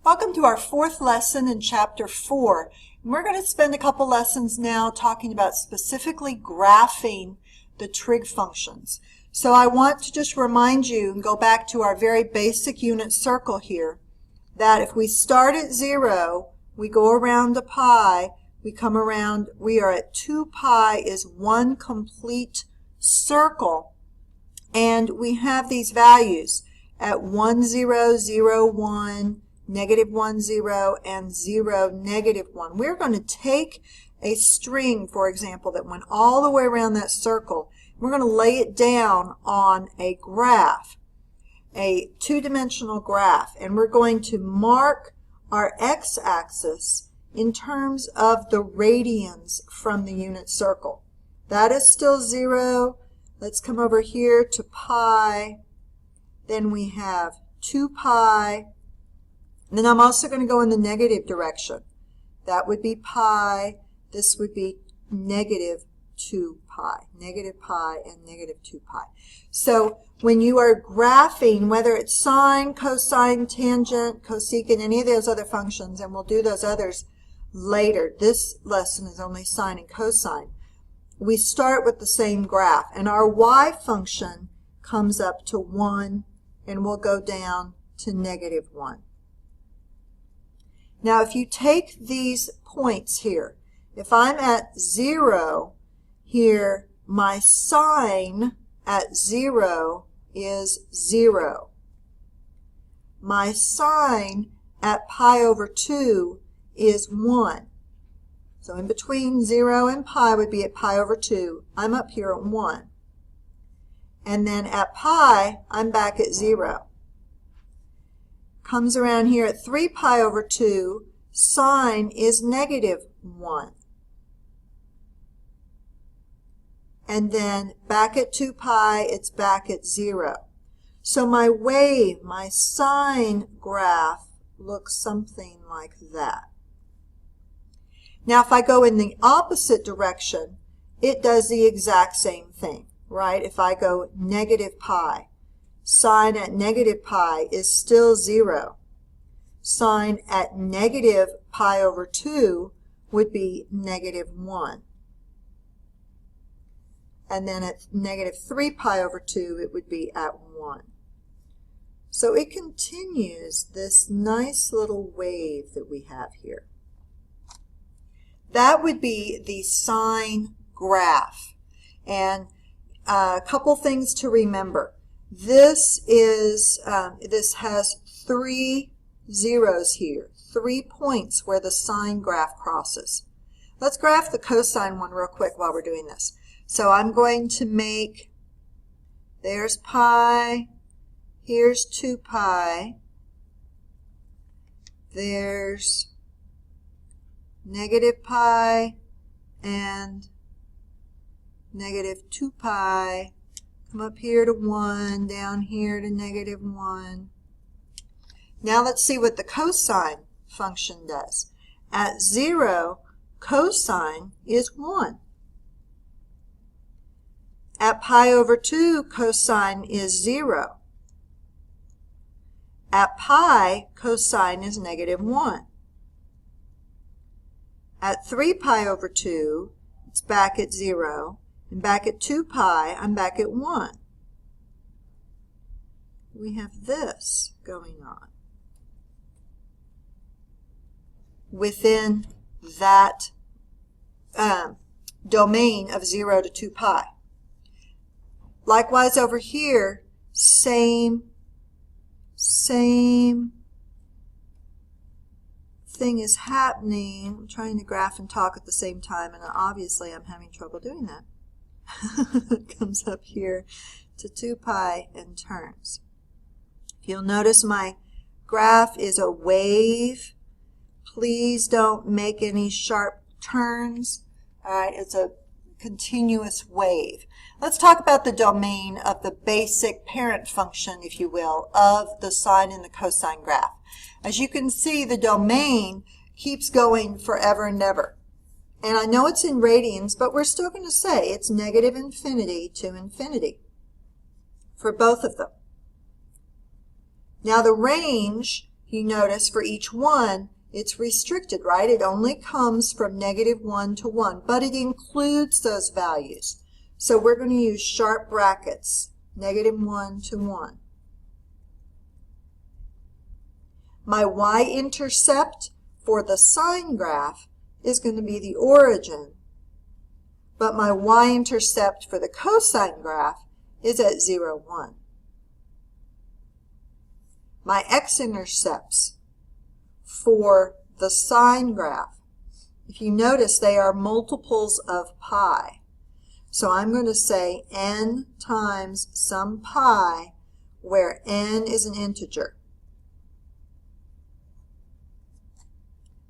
Welcome to our fourth lesson in Chapter 4. And we're going to spend a couple lessons now talking about specifically graphing the trig functions. So I want to just remind you and go back to our very basic unit circle here, that if we start at 0, we go around to pi, we come around, we are at 2 pi is one complete circle, and we have these values at 1, 0, 0, 1, negative 1, 0, and 0, negative 1. We're going to take a string, for example, that went all the way around that circle. We're going to lay it down on a graph, a two-dimensional graph, and we're going to mark our x-axis in terms of the radians from the unit circle. That is still 0. Let's come over here to pi. Then we have 2 pi. And then I'm also going to go in the negative direction. That would be pi. This would be negative 2 pi. Negative pi and negative 2 pi. So when you are graphing, whether it's sine, cosine, tangent, cosecant, any of those other functions, and we'll do those others later. This lesson is only sine and cosine. We start with the same graph. And our y function comes up to 1, and we'll go down to negative 1. Now, if you take these points here, if I'm at 0 here, my sine at 0 is 0. My sine at pi over 2 is 1. So in between 0 and pi would be at pi over 2. I'm up here at 1. And then at pi, I'm back at 0. Comes around here at 3 pi over 2, sine is negative 1. And then back at 2 pi, it's back at 0. So my wave, my sine graph, looks something like that. Now if I go in the opposite direction, it does the exact same thing, right? If I go negative pi, sine at negative pi is still 0. Sine at negative pi over 2 would be negative 1. And then at negative 3 pi over 2, it would be at 1. So it continues this nice little wave that we have here. That would be the sine graph. And a couple things to remember. This has 3 zeros here, 3 points where the sine graph crosses. Let's graph the cosine one real quick while we're doing this. So I'm going to make, there's pi, here's 2 pi, there's negative pi and negative 2 pi. Come up here to 1, down here to negative 1. Now let's see what the cosine function does. At 0, cosine is 1. At pi over 2, cosine is 0. At pi, cosine is negative 1. At 3 pi over 2, it's back at 0. And back at 2 pi, I'm back at 1. We have this going on within that domain of 0 to 2 pi. Likewise over here, same thing is happening. I'm trying to graph and talk at the same time, and obviously I'm having trouble doing that. It comes up here to 2 pi and turns. You'll notice my graph is a wave. Please don't make any sharp turns. All right, it's a continuous wave. Let's talk about the domain of the basic parent function, if you will, of the sine and the cosine graph. As you can see, the domain keeps going forever and ever. And I know it's in radians, but we're still going to say it's negative infinity to infinity for both of them. Now the range you notice for each one, it's restricted, right? It only comes from -1 to 1, but it includes those values. So we're going to use sharp brackets, -1 to 1. My y-intercept for the sine graph is going to be the origin, but my y-intercept for the cosine graph is at 0, 1. My x-intercepts for the sine graph, if you notice, they are multiples of pi. So I'm going to say n times some pi, where n is an integer.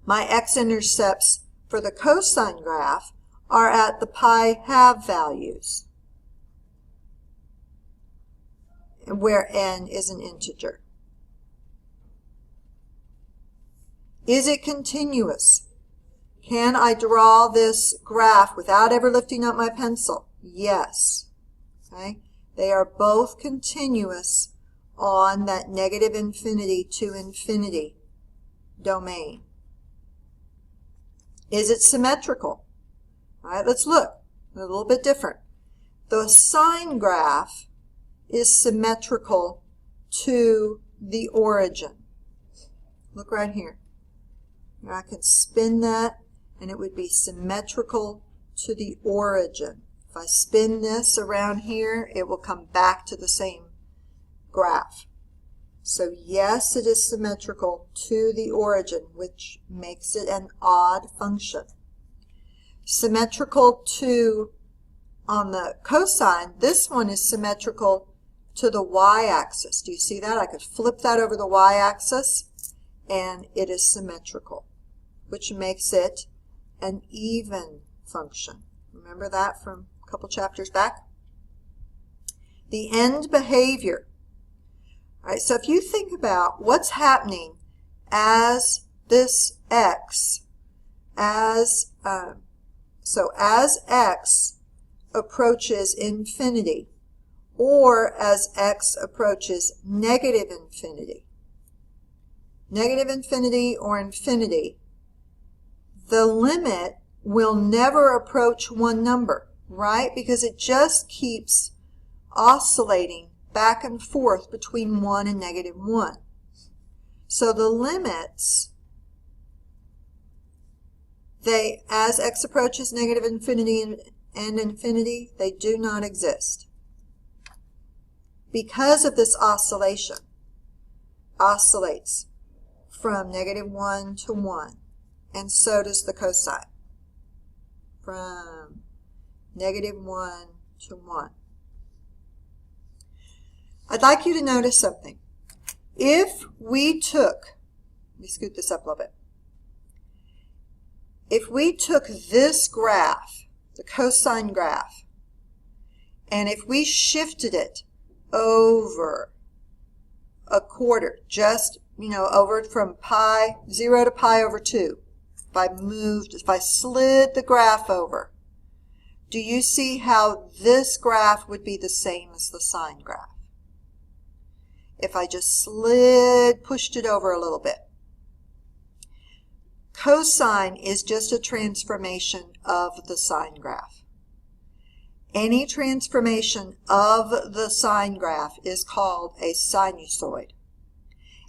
My x-intercepts for the cosine graph are at the pi half values, where n is an integer. Is it continuous? Can I draw this graph without ever lifting up my pencil? Yes. Okay? They are both continuous on that -infinity to infinity domain. Is it symmetrical? All right, let's look. A little bit different. The sine graph is symmetrical to the origin. Look right here. I can spin that, and it would be symmetrical to the origin. If I spin this around here, it will come back to the same graph. So yes, it is symmetrical to the origin, which makes it an odd function. Symmetrical to, on the cosine, this one is symmetrical to the y-axis. Do you see that? I could flip that over the y-axis, and it is symmetrical, which makes it an even function. Remember that from a couple chapters back? The end behavior. All right, so if you think about what's happening as this x, as x approaches infinity, or as x approaches -infinity, -infinity or infinity, the limit will never approach one number, right? Because it just keeps oscillating back and forth between 1 and -1. So the limits, as x approaches -infinity and infinity, they do not exist. Because of this oscillation, oscillates from -1 to 1, and so does the cosine, from -1 to 1. I'd like you to notice something. If we took, let me scoot this up a little bit. If we took this graph, the cosine graph, and if we shifted it over a quarter, just, over from pi 0 to pi over 2, if I slid the graph over, do you see how this graph would be the same as the sine graph? If I just pushed it over a little bit. Cosine is just a transformation of the sine graph. Any transformation of the sine graph is called a sinusoid.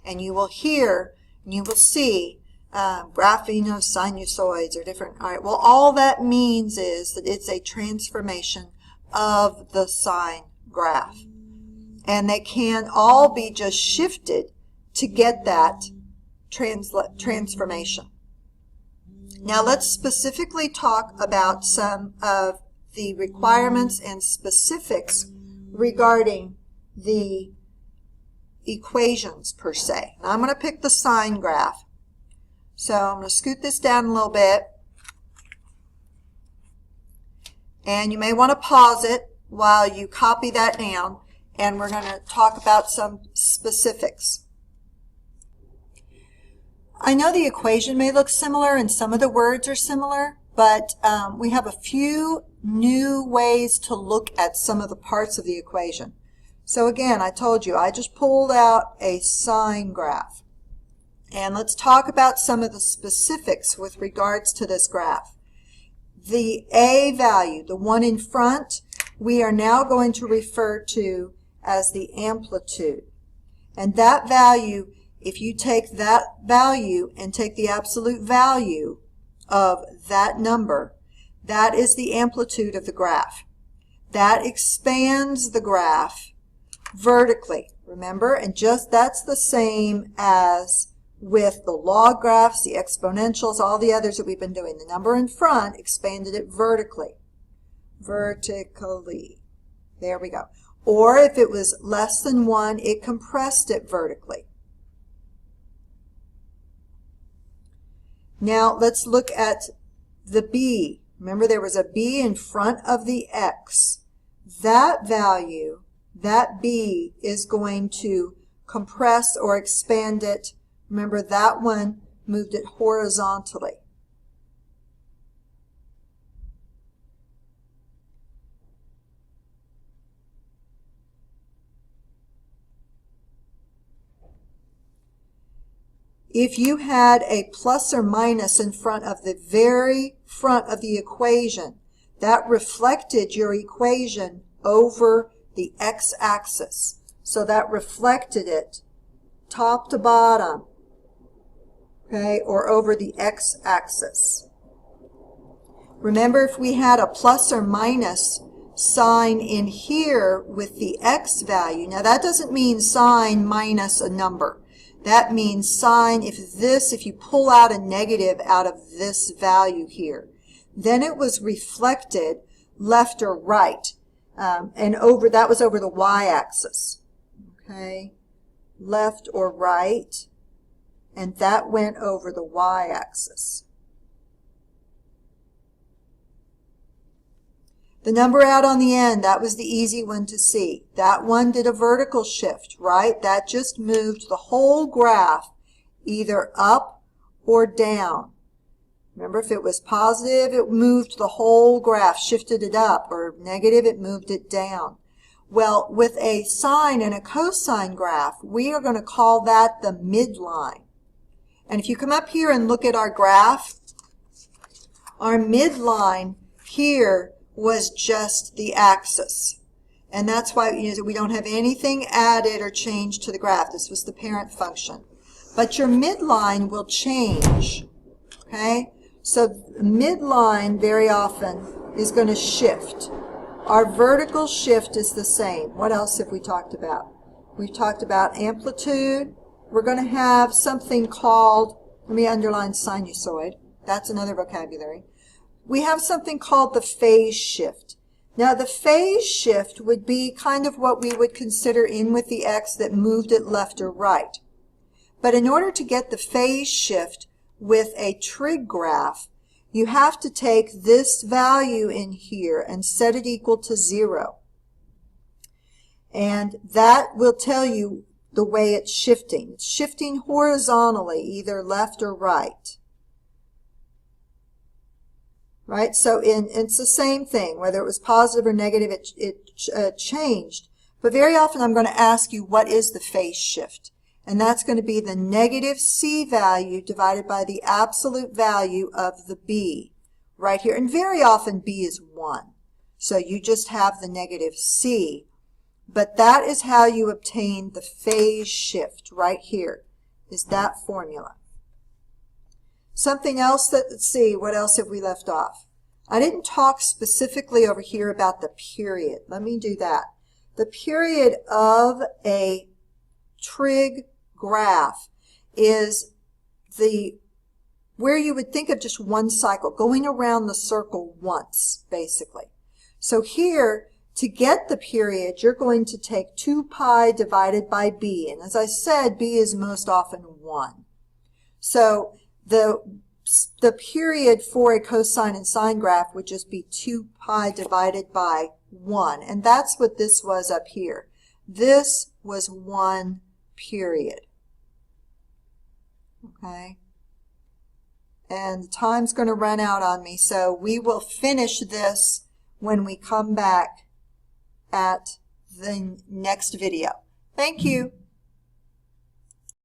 And you will hear, and you will see, graphing of sinusoids are different. All right, well, all that means is that it's a transformation of the sine graph. And they can all be just shifted to get that transformation. Now let's specifically talk about some of the requirements and specifics regarding the equations per se. Now I'm going to pick the sine graph. So I'm going to scoot this down a little bit. And you may want to pause it while you copy that down. And we're going to talk about some specifics. I know the equation may look similar and some of the words are similar, but we have a few new ways to look at some of the parts of the equation. So again, I told you, I just pulled out a sine graph. And let's talk about some of the specifics with regards to this graph. The A value, the one in front, we are now going to refer to as the amplitude. And that value, if you take that value and take the absolute value of that number, that is the amplitude of the graph. That expands the graph vertically, remember? And just that's the same as with the log graphs, the exponentials, all the others that we've been doing. The number in front expanded it vertically. Vertically. There we go. Or if it was less than 1, it compressed it vertically. Now let's look at the B. Remember there was a B in front of the X. That value, that B, is going to compress or expand it. Remember that one moved it horizontally. If you had a plus or minus in front of the very front of the equation, that reflected your equation over the x-axis. So that reflected it top to bottom, okay, or over the x-axis. Remember, if we had a plus or minus sign in here with the x value, now that doesn't mean sign minus a number. That means sign, if you pull out a negative out of this value here, then it was reflected left or right. And that was over the y-axis. Okay, left or right, and that went over the y-axis. The number out on the end, that was the easy one to see. That one did a vertical shift, right? That just moved the whole graph either up or down. Remember, if it was positive, it moved the whole graph, shifted it up, or negative, it moved it down. Well, with a sine and a cosine graph, we are going to call that the midline. And if you come up here and look at our graph, our midline here was just the axis. And that's why we don't have anything added or changed to the graph. This was the parent function. But your midline will change. Okay? So midline very often is going to shift. Our vertical shift is the same. What else have we talked about? We've talked about amplitude. We're going to have something called, let me underline sinusoid. That's another vocabulary. We have something called the phase shift. Now the phase shift would be kind of what we would consider in with the x that moved it left or right. But in order to get the phase shift with a trig graph, you have to take this value in here and set it equal to 0. And that will tell you the way it's shifting. It's shifting horizontally, either left or right. Right? So it's the same thing. Whether it was positive or negative, it changed. But very often I'm going to ask you, what is the phase shift? And that's going to be the negative c value divided by the absolute value of the b right here. And very often b is 1. So you just have the negative c. But that is how you obtain the phase shift right here, is that formula. Something else let's see, what else have we left off? I didn't talk specifically over here about the period. Let me do that. The period of a trig graph is where you would think of just one cycle, going around the circle once, basically. So here, to get the period, you're going to take 2 pi divided by b. And as I said, b is most often 1. So the period for a cosine and sine graph would just be 2 pi divided by 1. And that's what this was up here. This was 1 period. Okay? And the time's going to run out on me, so we will finish this when we come back at the next video. Thank you.